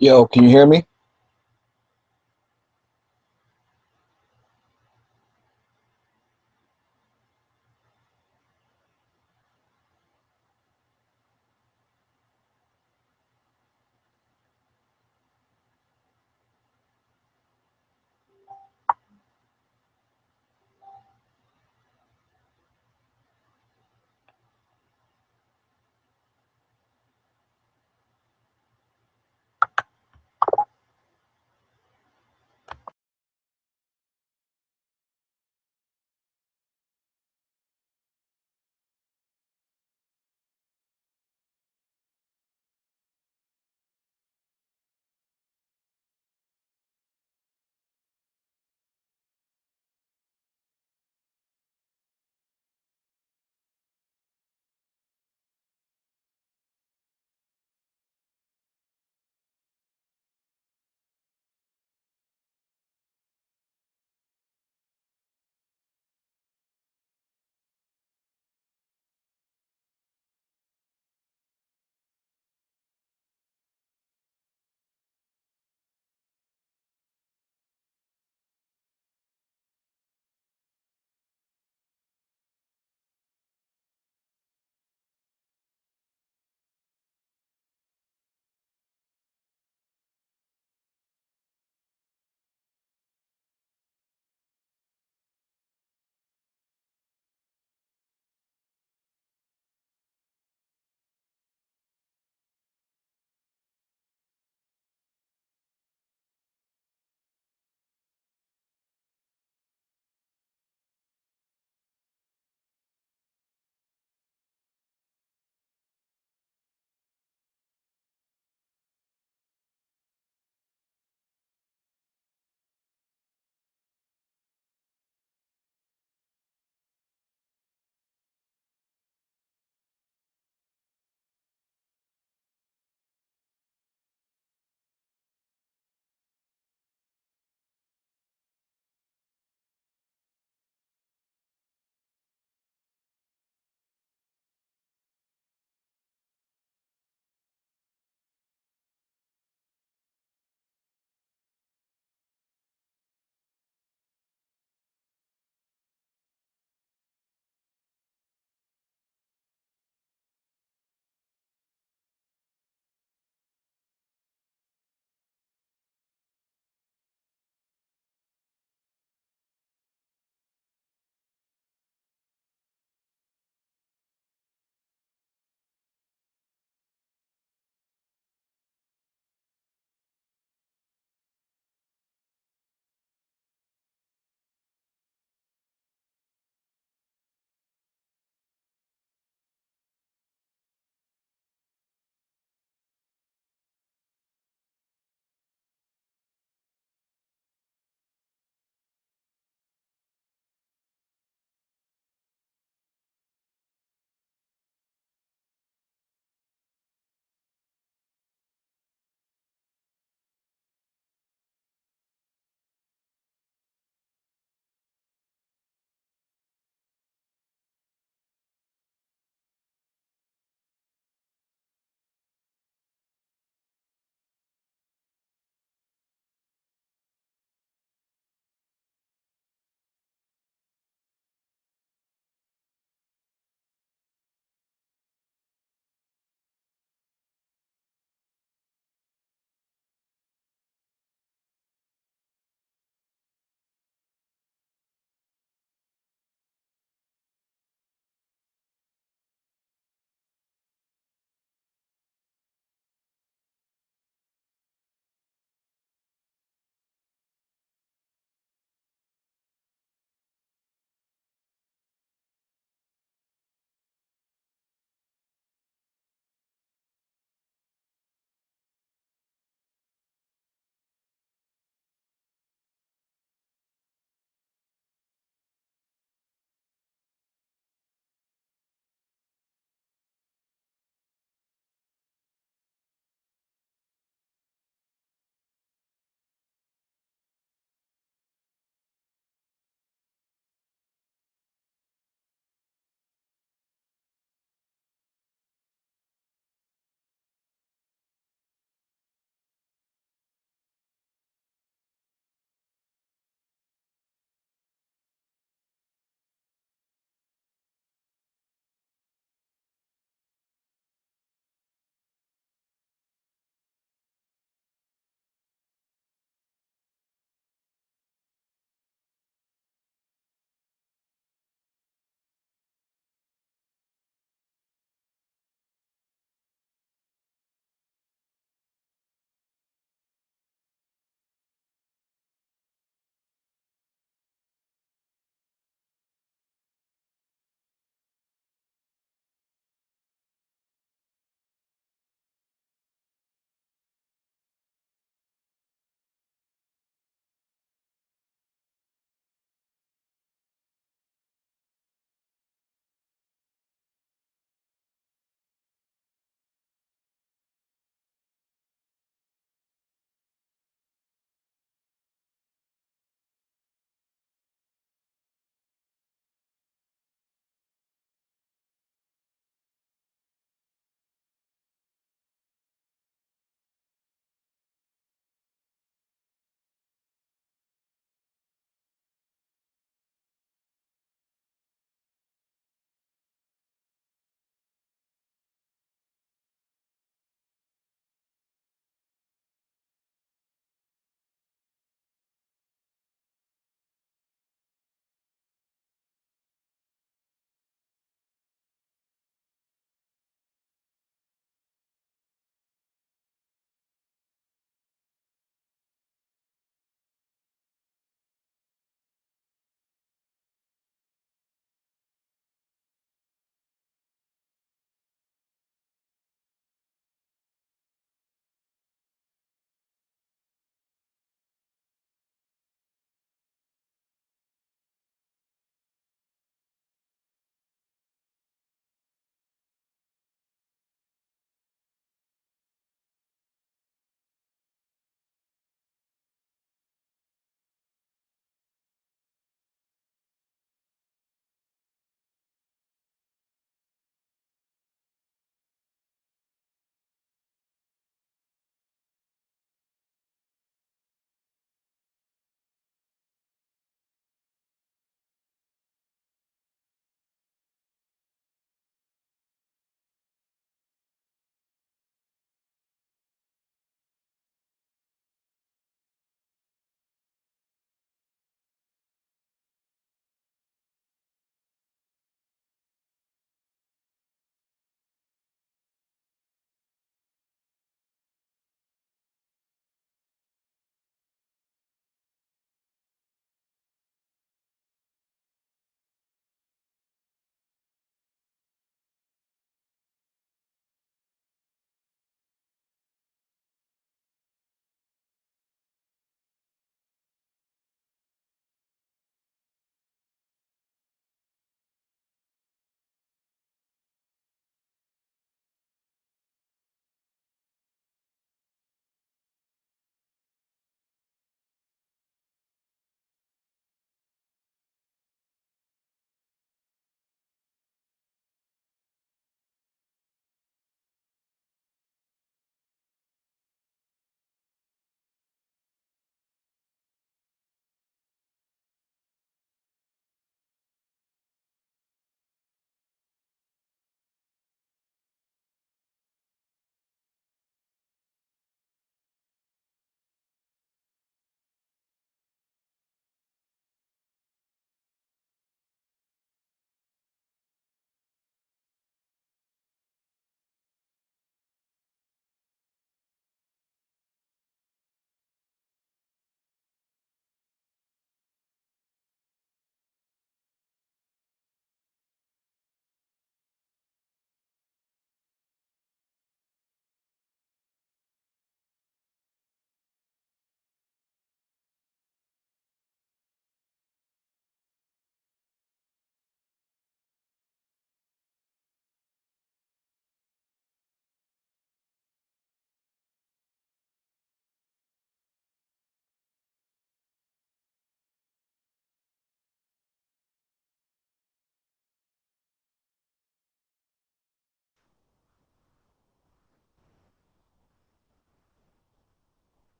Yo, can you hear me?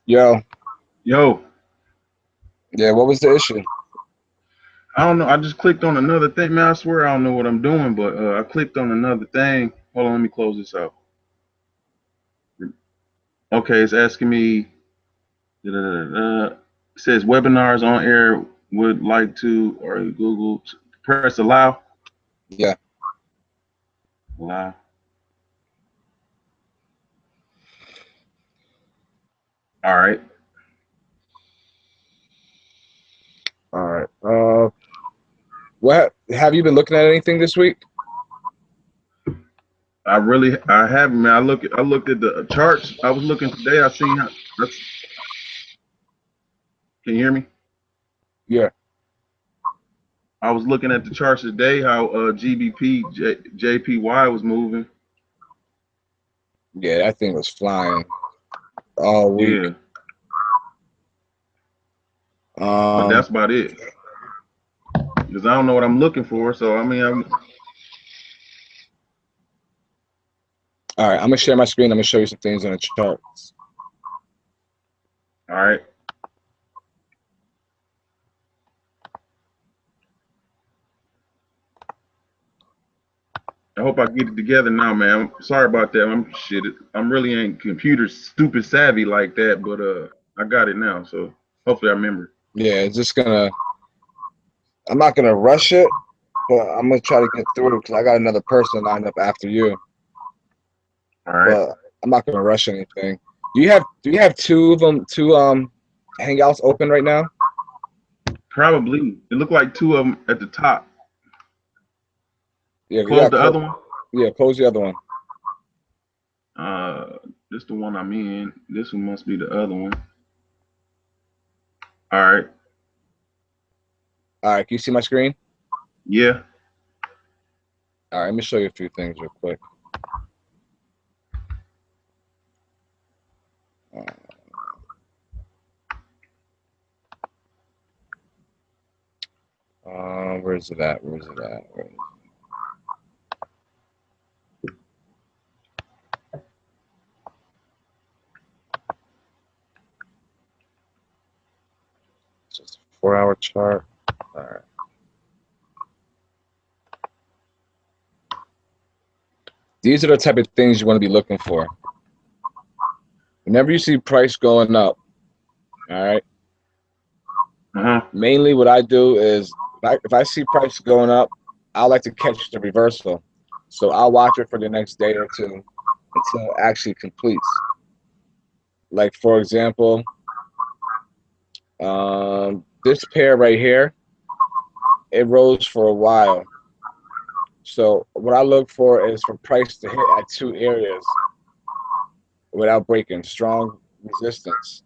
Yo, Yo, yeah, what was the issue? I don't know. I just clicked on another thing. Man, I swear I don't know what I'm doing, but I clicked on another thing. Hold on, let me close this out. Okay, it's asking me. It says webinars on air would like to or Google press allow. Yeah. Allow. All right. All right. What have you been looking at anything this week? I haven't, man. I looked at the charts. I was looking today. I seen how. That's, can you hear me? Yeah. I was looking at the charts today. How GBP JPY was moving. Yeah, that thing was flying all week. Yeah, but Um, that's about it. Because I don't know what I'm looking for. So I mean, all right, I'm gonna share my screen. I'm gonna show you some things on the charts. all right. I hope I get it together now, man. I'm sorry about that. I'm shit. I'm really ain't computer stupid savvy like that, but I got it now. So hopefully I remember. Yeah, it's just gonna. I'm not gonna rush it, but I'm gonna try to get through it because I got another person lined up after you. All right. But I'm not gonna rush anything. Do you have two of them, two hangouts open right now? Probably. It looked like two of them at the top. Yeah, you Close got the other one. yeah, close the other one. This the one I'm in. This one must be the other one. All right. All right, can you see my screen? Yeah. All right, let me show you a few things real quick. Where's it at? Where's it at? Just a 4-hour chart. All right. These are the type of things you want to be looking for. Whenever you see price going up, all right. Mainly, what I do is if I see price going up, I like to catch the reversal. So I'll watch it for the next day or two until it actually completes. Like for example, this pair right here, it rose for a while. So what I look for is for price to hit at two areas without breaking, strong resistance.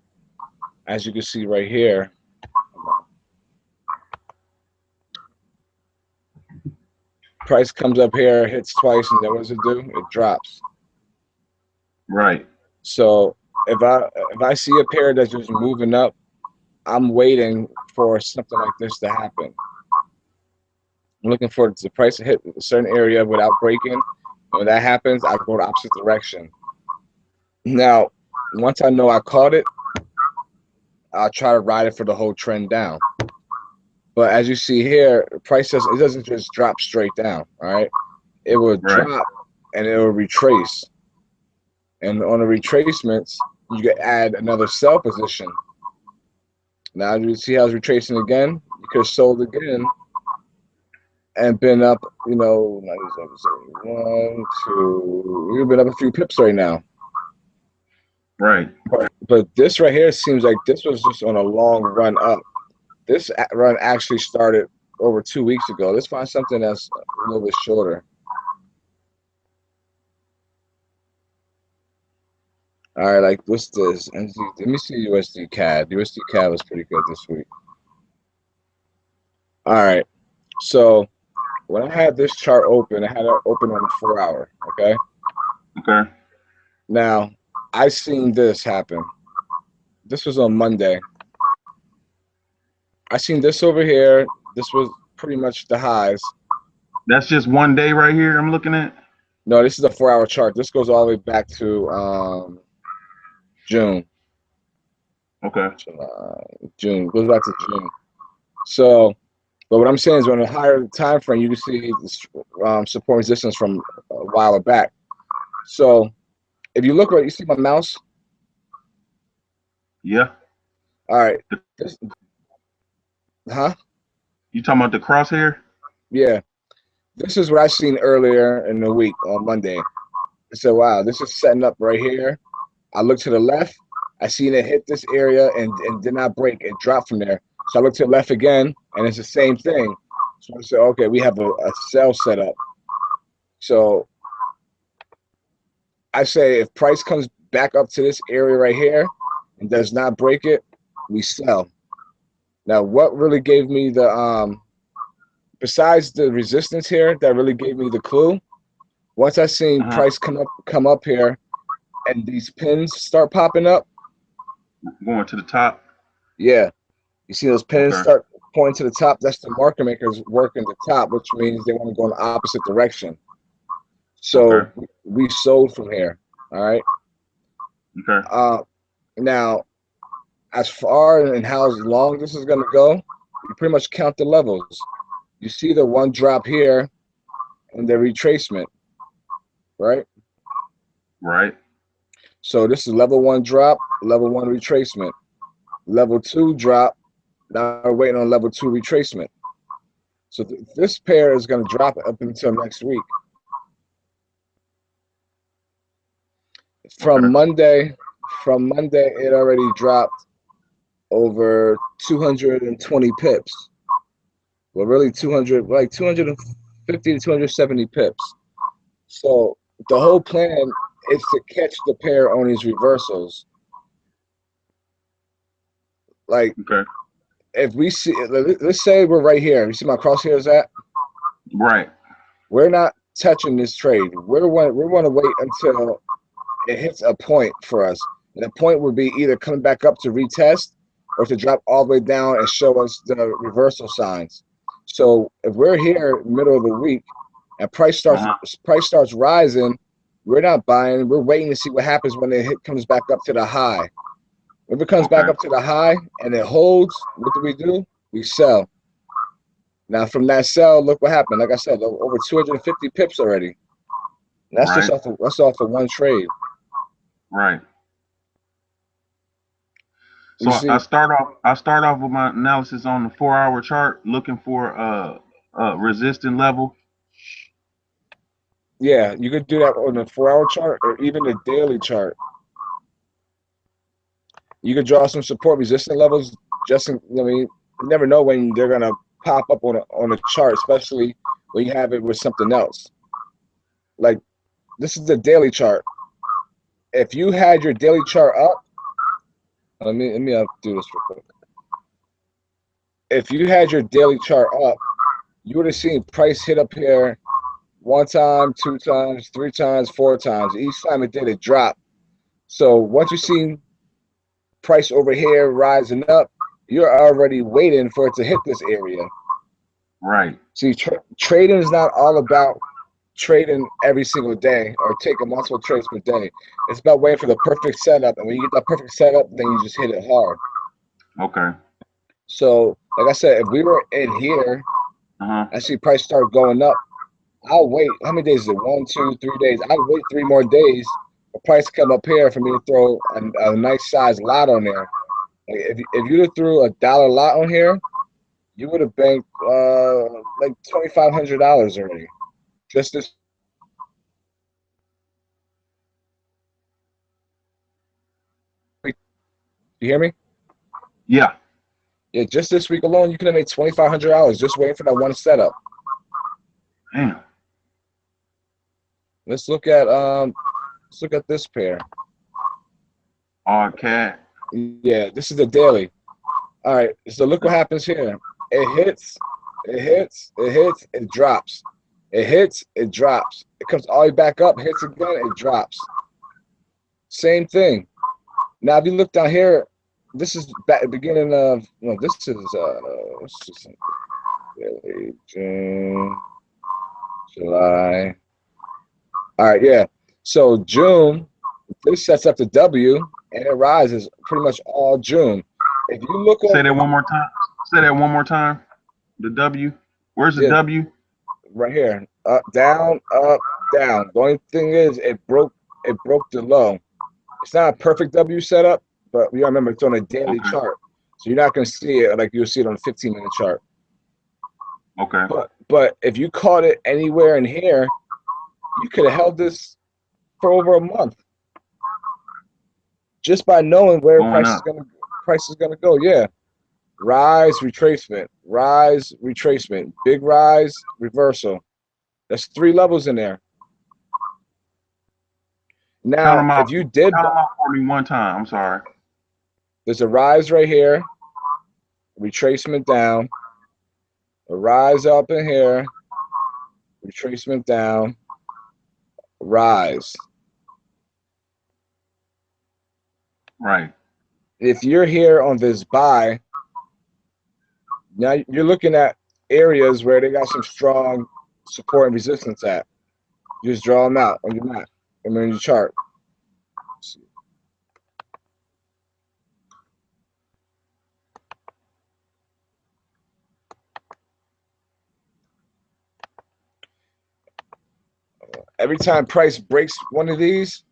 As you can see right here, price comes up here, hits twice, and then what does it do? It drops. Right. So if I see a pair that's just moving up, I'm waiting for something like this to happen. I'm looking for the price to hit a certain area without breaking. When that happens, I go the opposite direction. Now, once I know I caught it, I'll try to ride it for the whole trend down. But as you see here, price doesn't just drop straight down. All right, it will Right. drop and it will retrace. And on the retracements, you can add another sell position. Now you see how it's retracing again. You could have sold again and been up, 1, 2. You've been up a few pips right now. Right. But this right here seems like this was just on a long run up. This run actually started over 2 weeks ago. Let's find something that's a little bit shorter. All right, like what's this? Let me see USD CAD. USD CAD was pretty good this week. All right, so when I had this chart open, I had it open on the 4-hour. Okay. Okay. Now I seen this happen. This was on Monday. I seen this over here. This was pretty much the highs. That's just one day right here I'm looking at. No, this is a 4-hour chart. This goes all the way back to June. Okay. July, June, goes back to June. So, but what I'm saying is on a higher time frame, you can see support resistance from a while back. So if you look right, you see my mouse. Yeah. All right, this, huh? You talking about the crosshair? Yeah, this is what I seen earlier in the week on Monday. I said, wow, this is setting up right here. I looked to the left. I seen it hit this area and did not break. It dropped from there. So I looked to the left again, and it's the same thing. So I said, okay, we have a sell set up. So I say if price comes back up to this area right here and does not break it, we sell. Now, what really gave me the besides the resistance here, that really gave me the clue. Once I seen price come up here, and these pins start popping up, going to the top. Yeah, you see those pins start pointing to the top. That's the market makers working the top, which means they want to go in the opposite direction. So we sold from here. All right. Okay. Now, as far and how long this is going to go, you pretty much count the levels. You see the one drop here and the retracement, right? Right. So this is level 1 drop, level 1 retracement, level 2 drop. Now we're waiting on level 2 retracement. So this pair is going to drop up until next week. From Monday, it already dropped over 220 pips. Well, really 200, like 250 to 270 pips. So the whole plan is to catch the pair on these reversals. Like, if we see, let's say we're right here. You see my crosshairs at? Right. We're not touching this trade. We want to wait until it hits a point for us. And the point would be either coming back up to retest or to drop all the way down and show us the reversal signs. So if we're here middle of the week and price starts rising, we're not buying. We're waiting to see what happens when the hit comes back up to the high. If it comes back up to the high and it holds, what do? We sell. Now from that sell, look what happened. Like I said, over 250 pips already. And that's just off of one trade. Right. So I start off with my analysis on the 4-hour chart, looking for a resistance level. Yeah, you could do that on the 4-hour chart or even the daily chart. You could draw some support resistance levels. You never know when they're gonna pop up on a chart, especially when you have it with something else. Like this is the daily chart. If you had your daily chart up, let me do this real quick. If you had your daily chart up, you would have seen price hit up here 1 time, 2 times, 3 times, 4 times. Each time it did, it dropped. So once you see price over here rising up, you're already waiting for it to hit this area. Right. See, trading is not all about trading every single day or taking multiple trades per day. It's about waiting for the perfect setup, and when you get that perfect setup, then you just hit it hard. Okay. So, like I said, if we were in here, I see price start going up. I'll wait. How many days is it? 1, 2, 3 days. I'll wait 3 more days for price to come up here for me to throw a nice size lot on there. Like if you'd have threw $1 lot on here, you would have banked like $2,500 already. Just this. You hear me? Yeah. Yeah, just this week alone, you could have made $2,500 just waiting for that one setup. Damn. Let's look at this pair. RCAT. Yeah, this is the daily. All right, so look what happens here. It hits, it drops. It hits, it drops. It comes all the way back up, hits again, it drops. Same thing. Now, if you look down here, this is back at the beginning of, no, this is June, July. All right, yeah. So June, this sets up the W, and it rises pretty much all June. If you look Say at that one more time. Say that one more time. The W. Where's the yeah, W? right here, up, down, up, down. The only thing is it broke the low. It's not a perfect W setup, but you gotta remember it's on a daily Okay. chart. So you're not gonna see it like you'll see it on a 15-minute chart. Okay. But if you caught it anywhere in here, you could have held this for over a month just by knowing where Going up. price is gonna go. Yeah. Rise, retracement, rise, retracement, big rise, reversal. That's 3 levels in there. Count Now, them if out. you did, Count them out for me one time. I'm sorry. there's a rise right here, retracement down, a rise up in here, retracement down, rise. Right. If you're here on this buy, now you're looking at areas where they got some strong support and resistance at. You just draw them out on your map and on your chart. Every time price breaks one of these,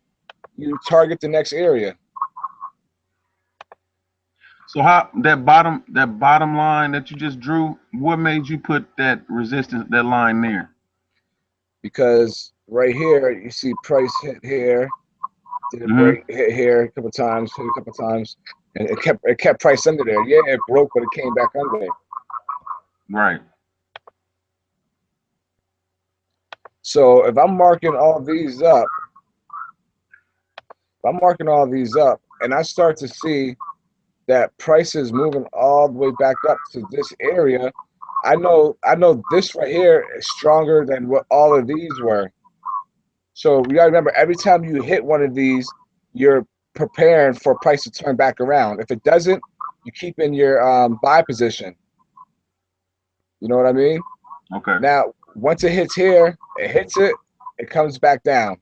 you target the next area. So how that bottom line that you just drew, what made you put that resistance, that line there? Because right here you see price hit here, did it break, hit here a couple times, hit a couple times, and it kept price under there. Yeah, it broke, but it came back under. Right. So if I'm marking all these up, and I start to see that price is moving all the way back up to this area, I know this right here is stronger than what all of these were. So you gotta remember, every time you hit one of these, you're preparing for price to turn back around. If it doesn't, you keep in your buy position. You know what I mean? Okay. Now, once it hits here, it comes back down.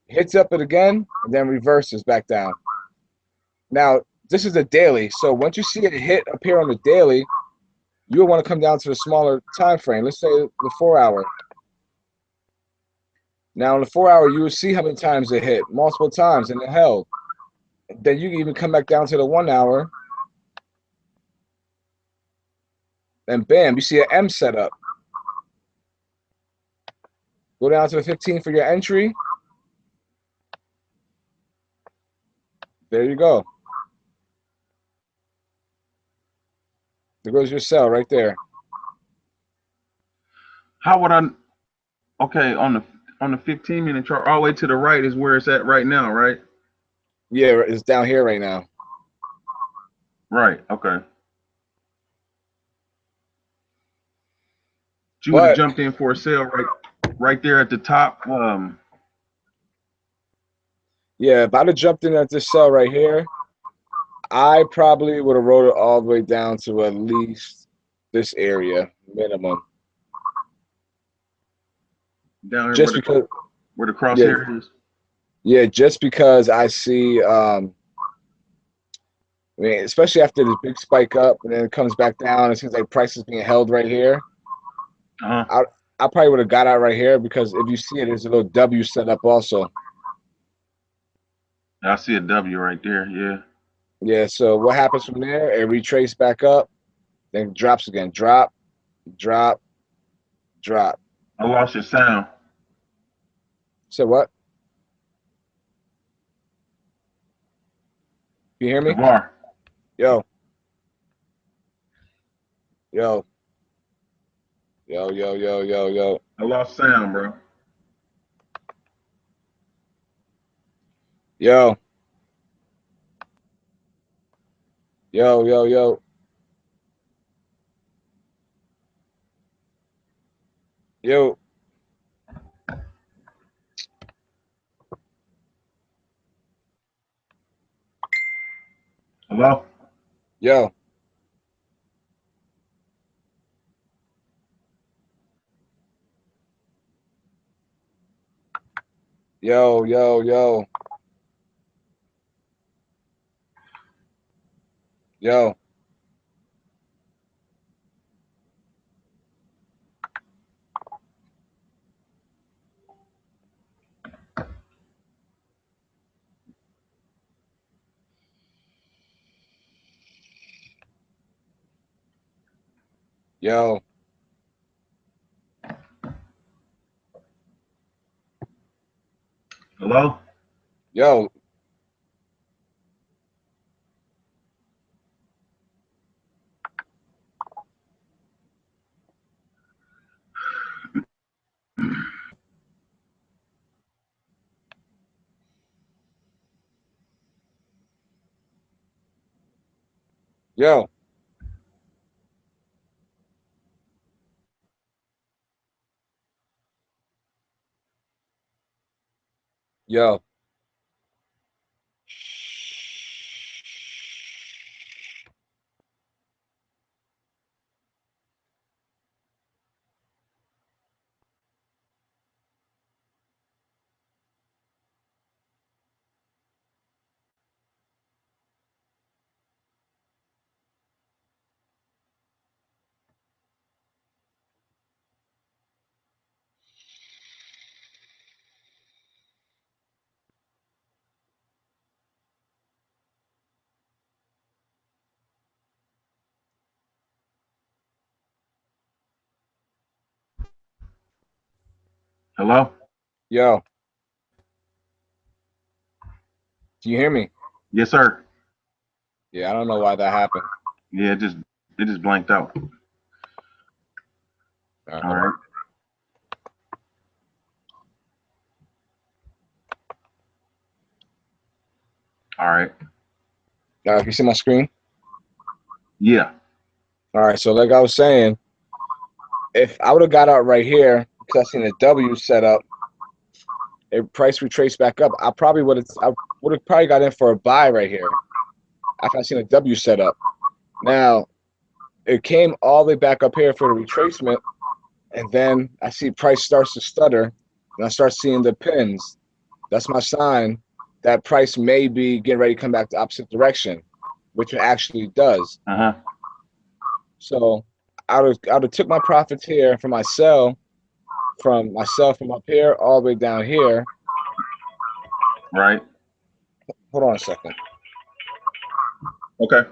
Hits up it again, and then reverses back down. Now, this is a daily, so once you see it hit up here on the daily, you'll want to come down to the smaller time frame. Let's say the 4-hour. Now, in the 4-hour, you will see how many times it hit, multiple times, and it held. Then you can even come back down to the 1-hour, and bam, you see an M set up. Go down to the 15 for your entry. There you go. There goes your sell right there. How would I? Okay, on the 15-minute chart, all the way to the right is where it's at right now, right? Yeah, it's down here right now. Right. Okay. You would have But jumped in for a sale right there at the top. yeah, if I'd have jumped in at this sell right here, I probably would have rode it all the way down to at least this area minimum. Down here Just because, where the yeah, crosshair is. yeah, just because I see, I mean, especially after this big spike up and then it comes back down, it seems like price is being held right here. Uh-huh. I probably would have got out right here because if you see it, there's a little W set up also. I see a W right there. Yeah. Yeah, so what happens from there? It retraces back up, then drops again. Drop, drop, drop. I lost your sound. So what? You hear me? Navar. Yo, yo, yo, yo, yo, yo, yo. I lost sound, bro. Yo, yo, yo, yo. Yo, Hello? yo, yo, yo, yo. Yo, yo, Hello? yo, yo, yo, Hello? yo. Do you hear me? Yes, sir. Yeah, I don't know why that happened. Yeah, it just blanked out. All right, All hold on. right. All right. Now, if you see my screen. Yeah. All right, so like I was saying, if I would have got out right here because I seen a W set up, a price retraced back up, I would have probably got in for a buy right here after I seen a W set up. Now it came all the way back up here for the retracement, and then I see price starts to stutter, and I start seeing the pins. That's my sign that price may be getting ready to come back the opposite direction, which it actually does. Uh-huh. So I would have took my profits here from my sell from up here all the way down here. Right. Hold on a second. Okay.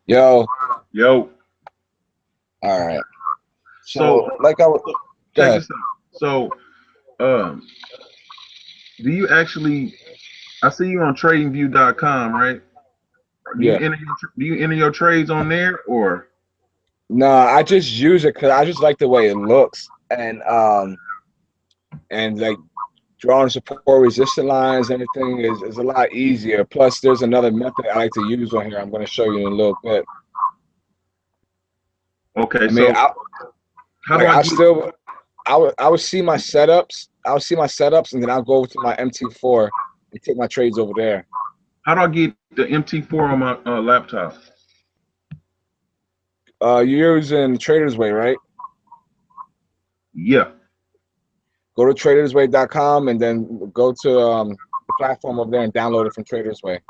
Yo, Yo. all right. So So, like I was, go check ahead. this out. So, um, do you actually? I see you on TradingView.com, right? Yeah. Do you enter your trades on there or? No, I just use it because I just like the way it looks, and like drawing support resistance lines, everything is a lot easier. Plus, there's another method I like to use on here. I'm going to show you in a little bit. Okay, I mean, so how do like I I get? still, I would see my setups. I would see my setups, and then I'll go over to my MT4 and take my trades over there. How do I get the MT4 on my laptop? You're using Trader's Way, right? Yeah. Go to tradersway.com and then go to the platform over there and download it from Trader's Way.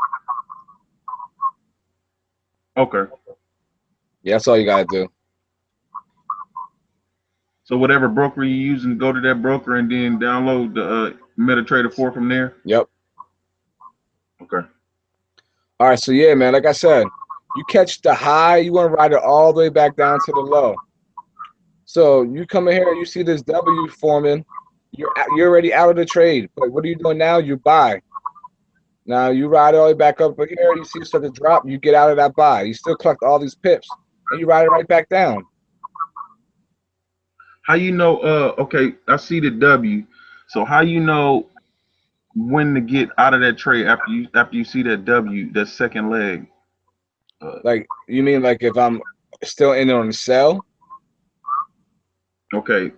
Okay. Yeah, that's all you gotta do. So whatever broker you're using, go to that broker and then download the MetaTrader 4 from there. Yep. Okay. All right, so yeah, man, like I said, you catch the high, you want to ride it all the way back down to the low. So you come in here, you see this W forming, you're already out of the trade. But what are you doing now? You buy. Now you ride it all the way back up here, you see it start to drop, you get out of that buy. You still collect all these pips, and you ride it right back down. How you know? Okay, I see the W. So how you know when to get out of that trade after you see that W, that second leg? Like, you mean like if I'm still in there on the sell? Okay,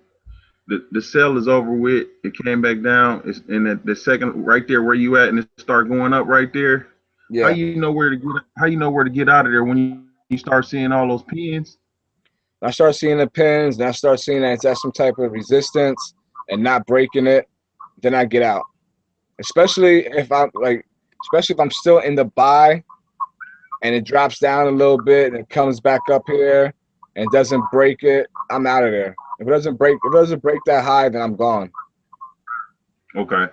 the sell is over with. It came back down. It's in the second right there where you at, and it start going up right there. How Yeah. you know where to get? How you know where to get out of there when you start seeing all those pins? I start seeing the pins, and I start seeing that it's at some type of resistance and not breaking it, then I get out. Especially if I'm still in the buy and it drops down a little bit and it comes back up here and doesn't break it, I'm out of there. If it doesn't break that high, then I'm gone. Okay.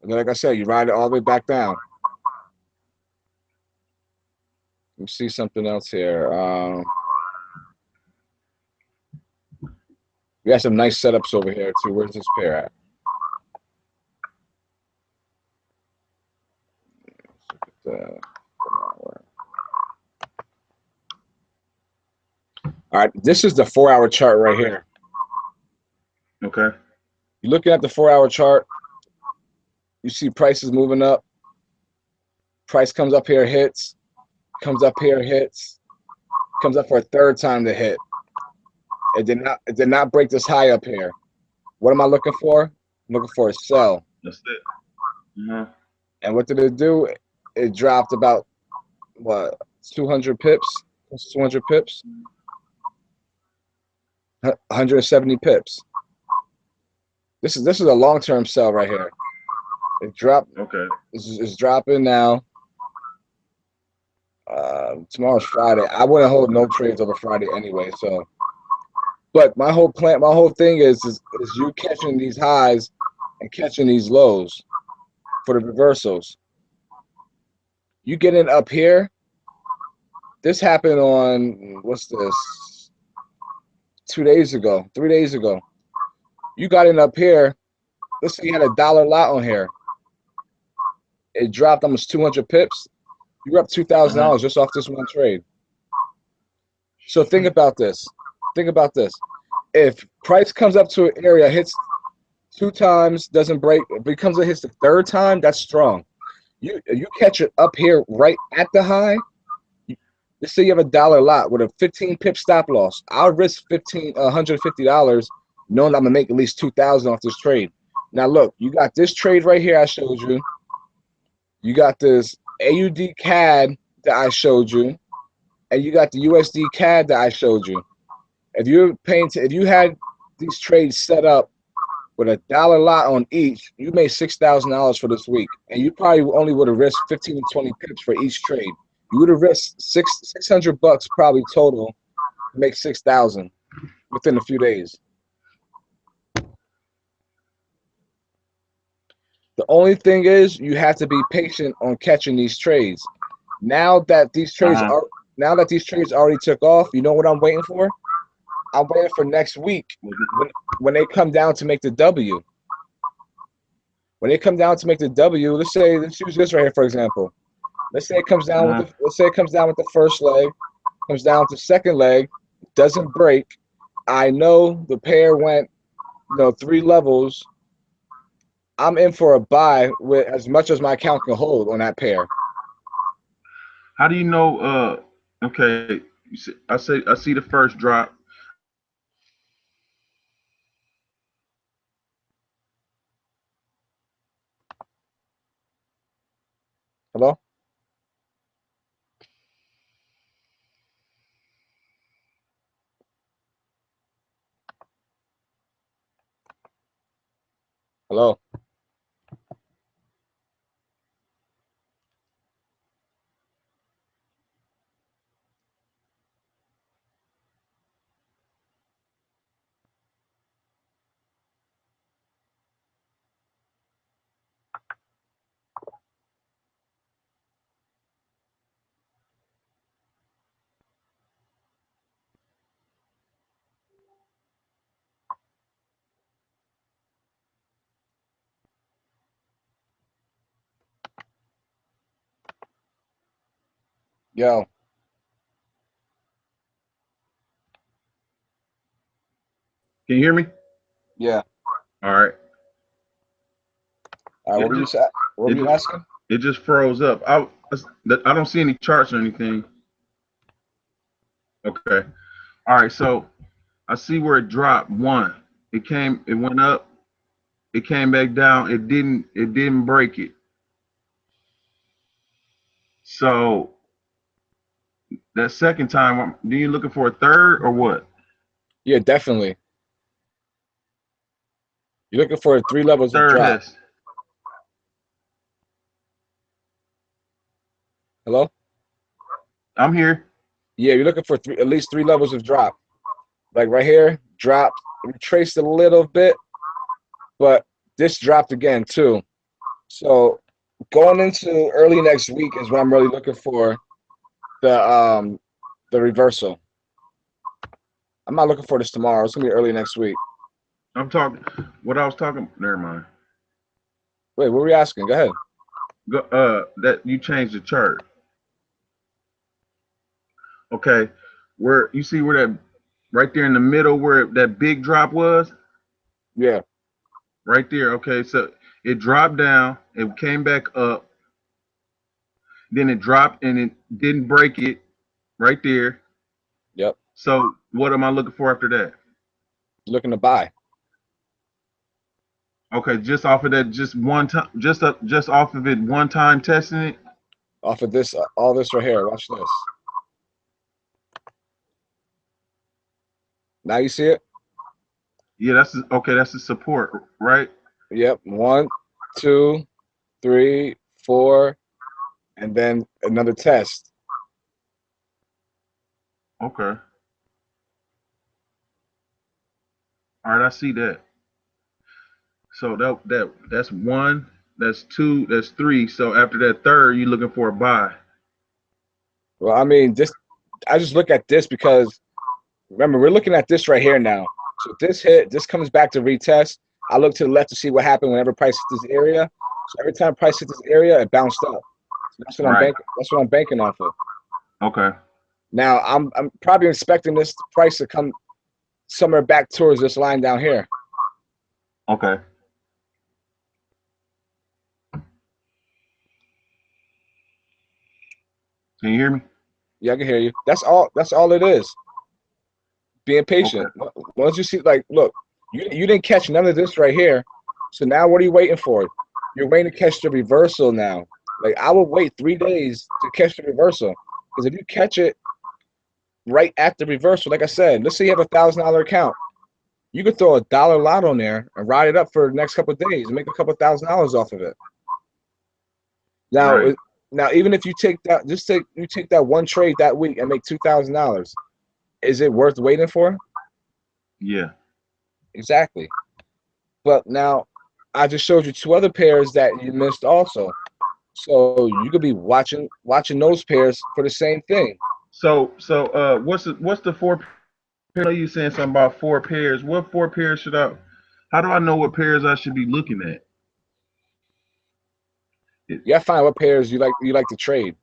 And like I said, you ride it all the way back down. Let me see something else here. We got some nice setups over here too. Where's this pair at? All right, this is the 4-hour chart right here. Okay. You're looking at the 4-hour chart. You see prices moving up. Price comes up here, hits. Comes up here, hits. Comes up for a third time to hit. It did not break this high up here. What am I looking for? I'm looking for a sell. That's it. Uh-huh. And what did it do? It dropped about what, 200 pips? 200 pips? 170 pips. This is a long-term sell right here. It dropped. Okay. It's dropping now. Tomorrow's Friday. I wouldn't hold no trades over Friday anyway. So, but my whole thing is you catching these highs and catching these lows for the reversals. You get in up here. This happened on, what's this? 2 days ago, 3 days ago. You got in up here. Let's say you had a dollar lot on here. It dropped almost 200 pips. You're up $2,000 just off this one trade. So think about this. Think about this. If price comes up to an area, hits 2 times, doesn't break, it hits the 3rd time, that's strong. You catch it up here right at the high. Let's say you have a dollar lot with a 15 pip stop loss. I'll risk $150 knowing I'm gonna make at least 2,000 off this trade. Now look, you got this trade right here I showed you. You got this AUD CAD that I showed you, and you got the USD CAD that I showed you. If you had these trades set up with a dollar lot on each, you made $6,000 for this week, and you probably only would have risked 15 to 20 pips for each trade. You would have risked $600 probably total to make 6,000 within a few days. The only thing is you have to be patient on catching these trades. Now that these trades Uh-huh. are now that these trades already took off, you know what I'm waiting for? I'm waiting for next week when they come down to make the W. When they come down to make the W, let's use this right here for example. Let's say it comes down with Uh-huh. the let's say it comes down with the first leg, comes down with the second leg, doesn't break. I know the pair went, 3 levels. I'm in for a buy with as much as my account can hold on that pair. How do you know? Okay. I see the first drop. Hello? Hello? Yo. Can you hear me? Yeah. All right. All right, It what were you just sa- what it were you just asking? it just froze up. I don't see any charts or anything. Okay. All right. So I see where it dropped one. It went up. It came back down. It didn't break it. So that second time, do you looking for a third or what? Yeah, definitely. You're looking for 3 levels of Third drop. test. Hello? I'm here. Yeah, you're looking for at least 3 levels of drop. Like right here, dropped, retraced a little bit, but this dropped again too. So going into early next week is when I'm really looking for the reversal. I'm not looking for this tomorrow. It's gonna be early next week. I'm talking. What I was talking. Never mind. Wait, what were you asking? Go ahead. That you changed the chart. Okay. Where you see where that right there in the middle where that big drop was? Yeah. Right there. Okay. So it dropped down, it came back up, then it dropped and it didn't break it right there. Yep. So what am I looking for after that? Looking to buy Okay, just off of that, just one time, just off of it, one time testing it. off of this, all this right here. Watch this. Now you see it? Yeah, okay. That's the support, right? Yep. 1, 2, 3, 4, and then another test. Okay. All right, I see that. So that's one, that's two, that's three. So after that third, you're looking for a buy. Well, I mean, I just look at this because remember we're looking at this right here now. So if this comes back to retest. I look to the left to see what happened whenever price hits this area. So every time price hits this area, it bounced up. So that's what I'm Right. banking. That's what I'm banking off of. Okay. Now I'm probably expecting this price to come somewhere back towards this line down here. Okay. Can you hear me? Yeah, I can hear you. That's all. That's all it is. Being Okay. patient. Once you see, like, look, you didn't catch none of this right here. So now what are you waiting for? You're waiting to catch the reversal now. Like I would wait 3 days to catch the reversal. Because if you catch it right at the reversal, like I said, let's say you have $1,000 account. You could throw $1 lot on there and ride it up for the next couple of days and make a couple $1,000s off of it. Now, Right. now even if you take that, you take that one trade that week and make $2,000, is it worth waiting for? Yeah. Exactly. But now I just showed you two other pairs that you missed also. So you could be watching those pairs for the same thing. So what's the four pairs? I know you saying something about four pairs. What four pairs should I? How do I know what pairs I should be looking at? You gotta find what pairs you like to trade.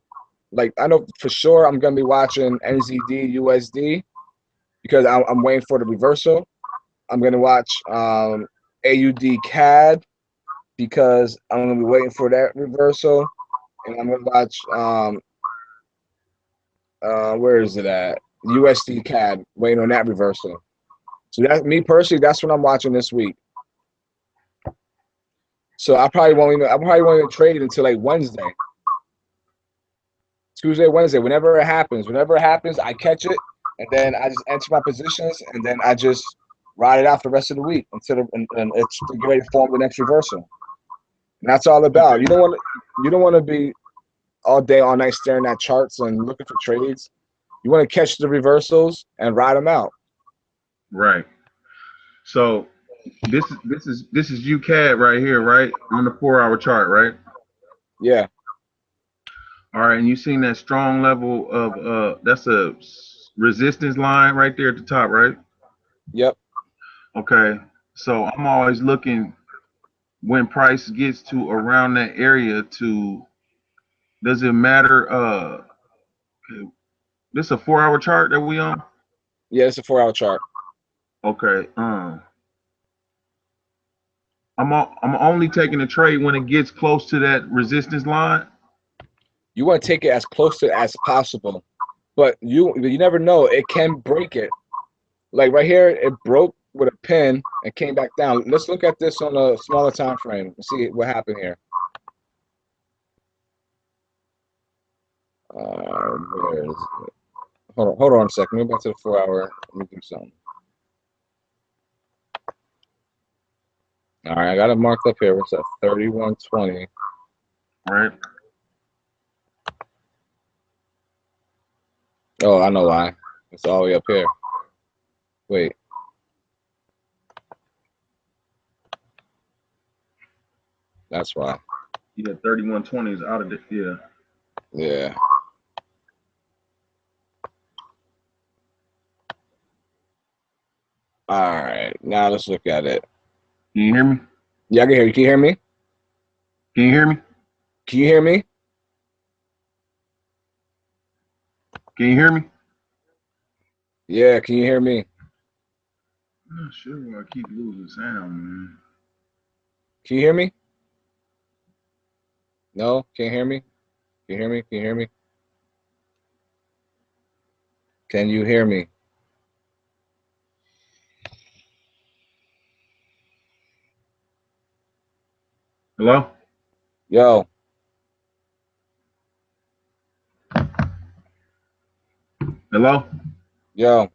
Like I know for sure I'm gonna be watching NZD USD because I'm waiting for the reversal. I'm gonna watch AUD CAD because I'm gonna be waiting for that reversal, and I'm gonna watch where is it at? USD CAD, waiting on that reversal. So that me personally, that's what I'm watching this week. So I probably won't even trade it until like Wednesday, Tuesday, Wednesday, whenever it happens. Whenever it happens, I catch it and then I just enter my positions and then I just ride it out for the rest of the week and it's to get ready to form the next reversal. And that's all about. Okay, You don't want to be all day, all night staring at charts and looking for trades. You want to catch the reversals and ride them out. right. So this is UCAD right here, right on the 4 hour chart, right? Yeah. All right, and you seen that strong level of that's a resistance line right there at the top, right? Yep. Okay, so I'm always looking when price gets to around that area to does it matter okay, this a 4 hour chart that we on? Yeah, it's a 4 hour chart. Okay, I'm only taking a trade when it gets close to that resistance line. You want to take it as close to as possible, but you never know. It can break it. Like right here, it broke with a pin and came back down. Let's look at this on a smaller time frame and see what happened here. Where is it? Hold on a second. Move back to the 4 hour. Let me do something. All right, I got it marked up here. What's that? 3120. Right. Oh, I know why. It's all the way up here. Wait. That's why. Yeah, 3120 is out of it. Yeah. Yeah. All right. Now let's look at it. Can you hear me? Yeah, I can hear you. Can you hear me? Can you hear me? Can you hear me? Can you hear me? Yeah, can you hear me? I'm not sure why I keep losing sound, man. Can you hear me? No, can't hear me. Can you hear me? Can you hear me? Can you hear me? Hello? Yo, Hello? yo.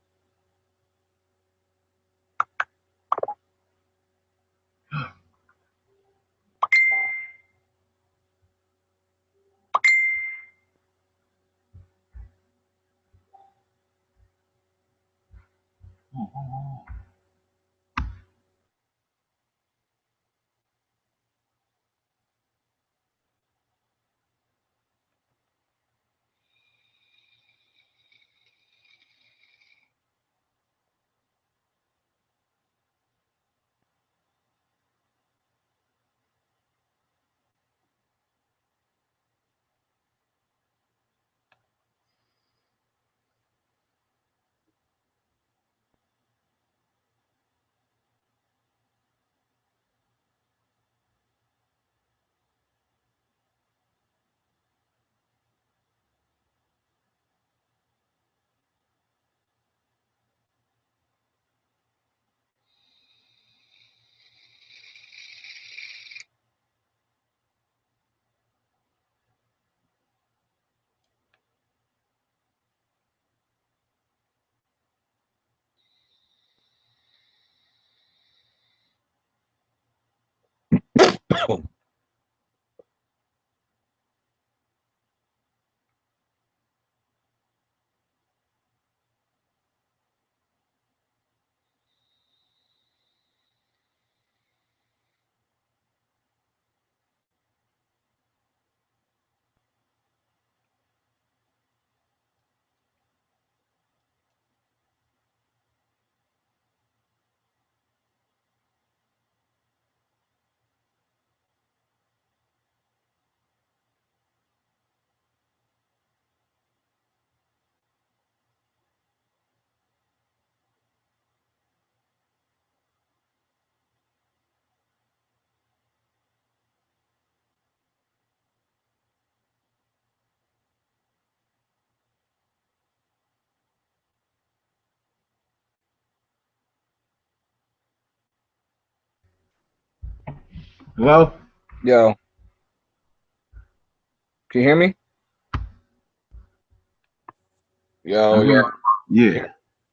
Hello? Yo, can you hear me? Yo, I'm here. yo. Yeah.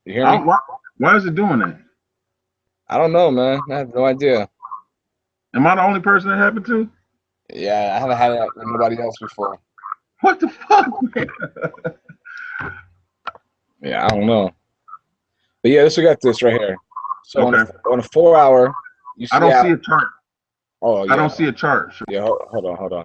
You hear me? Why is it doing that? I don't know, man. I have no idea. Am I the only person that happened to? Yeah, I haven't had it with nobody else before. What the fuck, man? Yeah, I don't know. But yeah, we got this right here. So Okay. on a 4 hour, you see I don't how, see a chart. oh I yeah, don't see a chart. yeah, hold on.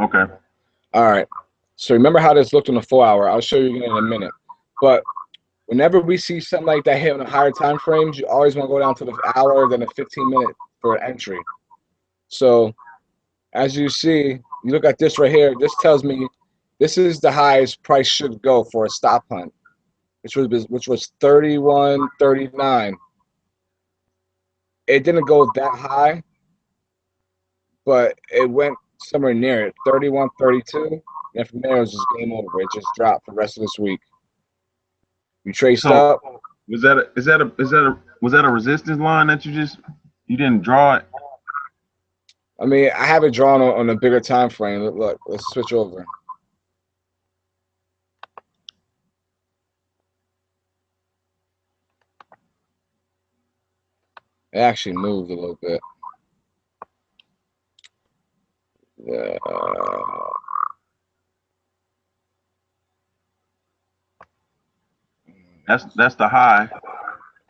Okay. All right. So remember how this looked on the 4 hour. I'll show you again in a minute. But whenever we see something like that hit on the higher time frames, you always want to go down to the hour, then the 15-minute for an entry. So as you see, you look at this right here. This tells me this is the highest price should go for a stop hunt, which was 31.39. It didn't go that high, but it went somewhere near it, 31.32. And from there, it was just game over. It just dropped for the rest of this week. We traced So up. was that a resistance line that you didn't draw it? I mean, I have it drawn on a bigger time frame. Look, let's switch over. It actually moved a little bit. That's the high,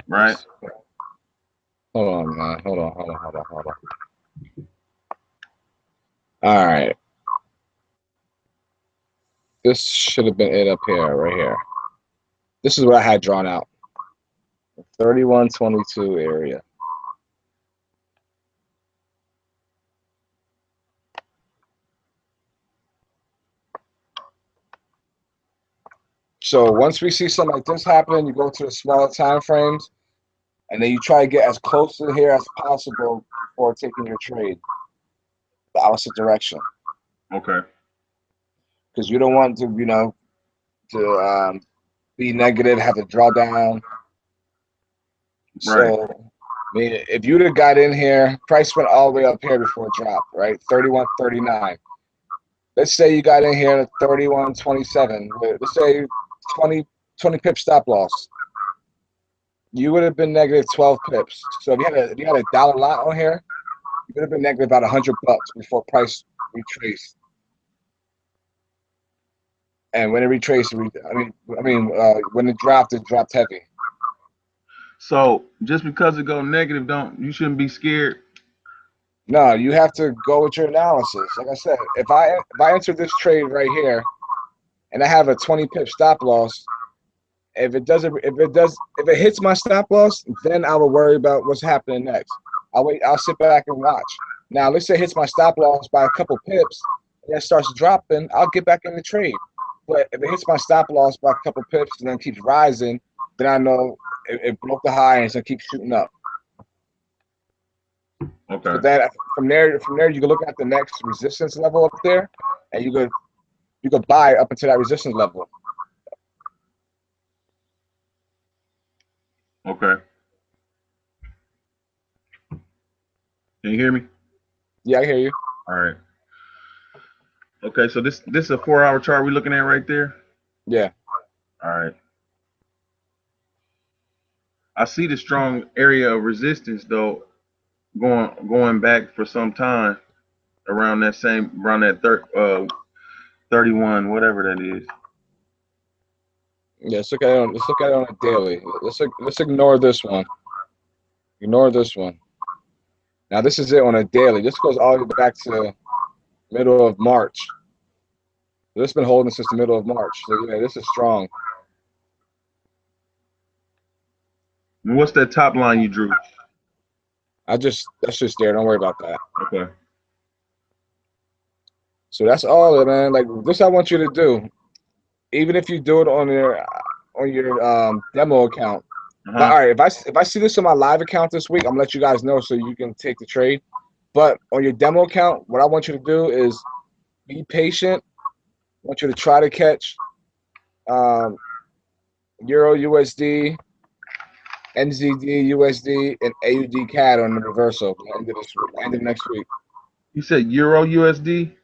right? Hold on, man. Hold on. All right. This should have been it up here, right here. This is what I had drawn out. 31.22 area. So once we see something like this happen, you go to the smaller time frames, and then you try to get as close to here as possible before taking your trade, the opposite direction, Okay. because you don't want to, to be negative, have to draw down. Right. So, I mean, if you'd have got in here, price went all the way up here before it dropped, right? 31.39. Let's say you got in here at 31.27. Let's say 20 pip stop loss. You would have been negative 12 pips. So if you had a dollar lot on here, you would have been negative about $100 before price retraced. And when it retraced, when it dropped heavy. So just because it go negative, you shouldn't be scared. No, you have to go with your analysis. Like I said, if I enter this trade right here, and I have a 20 pip stop loss, if it hits my stop loss, then I will worry about what's happening next. I'll sit back and watch. Now, let's say it hits my stop loss by a couple pips, and it starts dropping, I'll get back in the trade. But if it hits my stop loss by a couple pips and then keeps rising, then I know it broke the high and it's gonna keep shooting up. Okay. But then from there you can look at the next resistance level up there, and you could buy up until that resistance level. Okay. Can you hear me? Yeah, I hear you. All right. Okay, so this is a 4 hour chart we're looking at right there. Yeah. All right. I see the strong area of resistance though, going back for some time around that 31, whatever that is. Yeah, let's look at it on a daily. Let's ignore this one. Ignore this one. Now this is it on a daily. This goes all the way back to middle of March. This has been holding since the middle of March. So yeah, this is strong. And what's that top line you drew? That's just there. Don't worry about that. Okay. So that's all, man. Like this, I want you to do. Even if you do it on your demo account. Uh-huh. But all right, if I see this on my live account this week, I'm gonna let you guys know so you can take the trade. But on your demo account, what I want you to do is be patient. I want you to try to catch Euro USD, NZD USD, and AUD CAD on the reversal by the end of next week. You said Euro USD?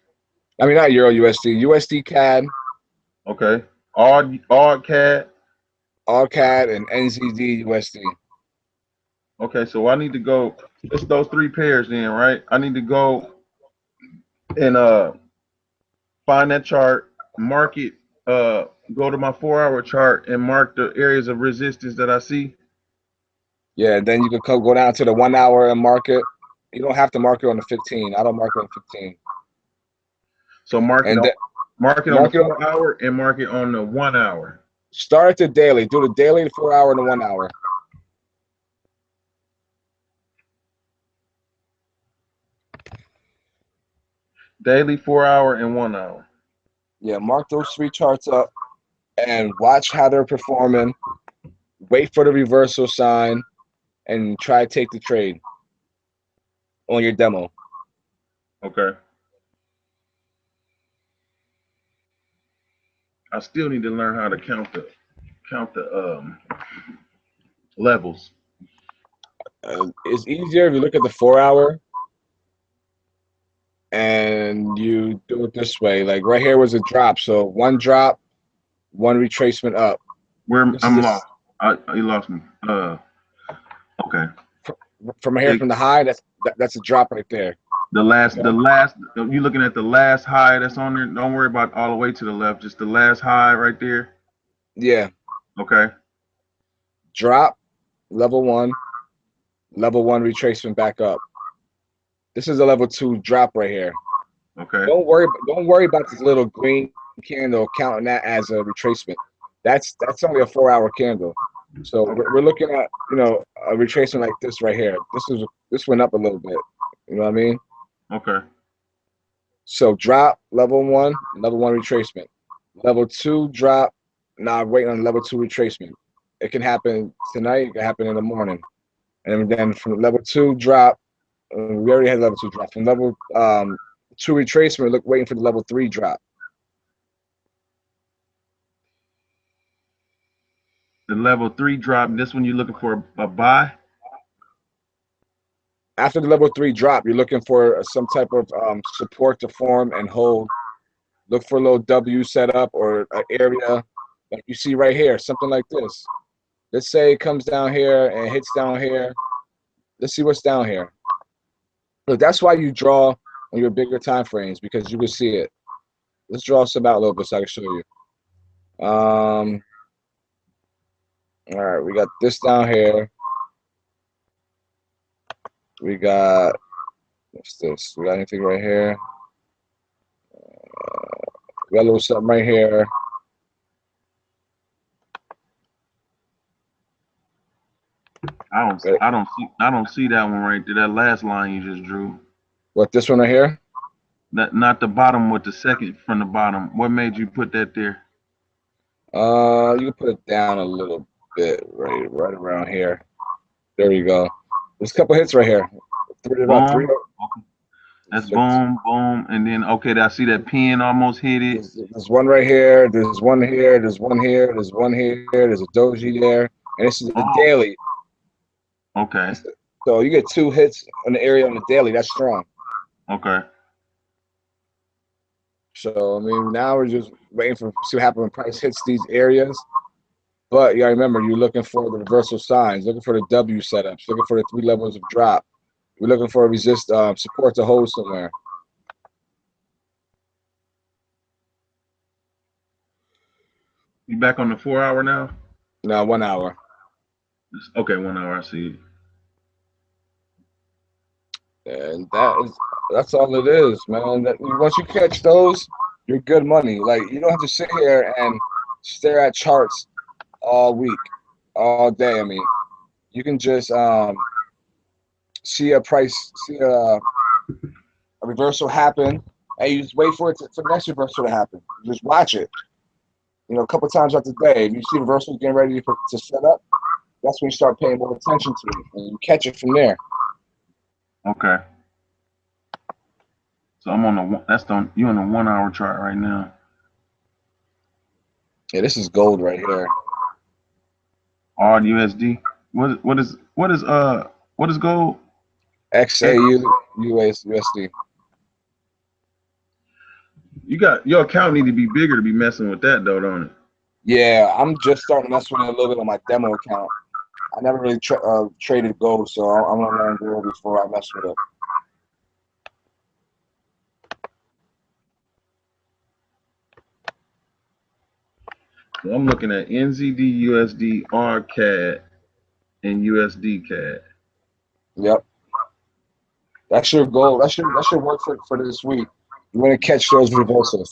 I mean, not Euro USD, USD CAD. Okay. Odd CAD. All CAD and NZD USD. Okay, so I need to go. It's those three pairs then, right? I need to go and find that chart, mark it, go to my 4-hour chart and mark the areas of resistance that I see. Yeah, then you can go down to the 1 hour and mark it. You don't have to mark it on the 15. I don't mark it on 15. So mark it And on mark the it on, 4-hour and mark it on the 1 hour. start at the daily. Do the daily, the 4 hour, and the 1 hour. Daily, 4-hour, and 1 hour. Yeah, mark those three charts up and watch how they're performing. Wait for the reversal sign and try to take the trade on your demo. Okay. I still need to learn how to count the levels. It's easier if you look at the 4 hour and you do it this way. Like right here was a drop. So one drop, one retracement up. Where This I'm is lost. You lost me. Okay. From here, from the high, that's a drop right there. The last, you looking at the last high that's on there. Don't worry about all the way to the left. Just the last high right there. Yeah. Okay. Drop, level one retracement back up. This is a level 2 drop right here. Okay. Don't worry about this little green candle, counting that as a retracement. That's only a 4 hour candle. So we're looking at, you know, a retracement like this right here. This went up a little bit. You know what I mean? Okay. So drop, level 1 retracement. Level 2 drop. Now waiting on level 2 retracement. It can happen tonight. It can happen in the morning. And then from level 2 drop, we already had level 2 drop. From level 2 retracement, waiting for the level 3 drop. The level 3 drop. This one you're looking for a buy. After the level 3 drop, you're looking for some type of support to form and hold. Look for a little W setup or an area like you see right here, something like this. Let's say it comes down here and hits down here. Let's see what's down here. Look, that's why you draw on your bigger time frames, because you can see it. Let's draw some out a little bit so I can show you. All right, we got this down here. We got, what's this? We got anything right here? We got a little something right here. I don't see that one right there. That last line you just drew. What, this one right here? Not the bottom with the second from the bottom. What made you put that there? You can put it down a little bit, right around here. There you go. There's a couple hits right here. Boom. That's boom, boom, and then okay, I see that pin almost hit it. There's one right here. There's one here. There's one here. There's one here. There's a doji there, and this is the daily. Okay. So you get 2 hits on the area on the daily. That's strong. Okay. So I mean, now we're just waiting for see what happens when price hits these areas. But you gotta remember, you're looking for the reversal signs, looking for the W setups, looking for the 3 levels of drop. We're looking for a support to hold somewhere. You back on the 4 hour now? No, 1 hour. Okay, 1 hour. I see. And that's all it is, man. Once you catch those, you're good money. Like, you don't have to sit here and stare at charts all week, all day. I mean, you can just see a reversal happen, and you just wait for the next reversal to happen. You just watch it. You know, a couple times throughout the day. If you see reversals getting ready to set up, that's when you start paying more attention to it, and you catch it from there. Okay. So I'm on the you on the 1 hour chart right now. Yeah, this is gold right here. AUD USD. What is gold? XAU USD. You got your account need to be bigger to be messing with that though, don't it? Yeah, I'm just starting to mess with it a little bit on my demo account. I never really traded gold, so I'm gonna learn gold before I mess with it. So I'm looking at NZD, USD, RCAD, and USD CAD. Yep, that's your goal. That should work for this week. You want to catch those reversals.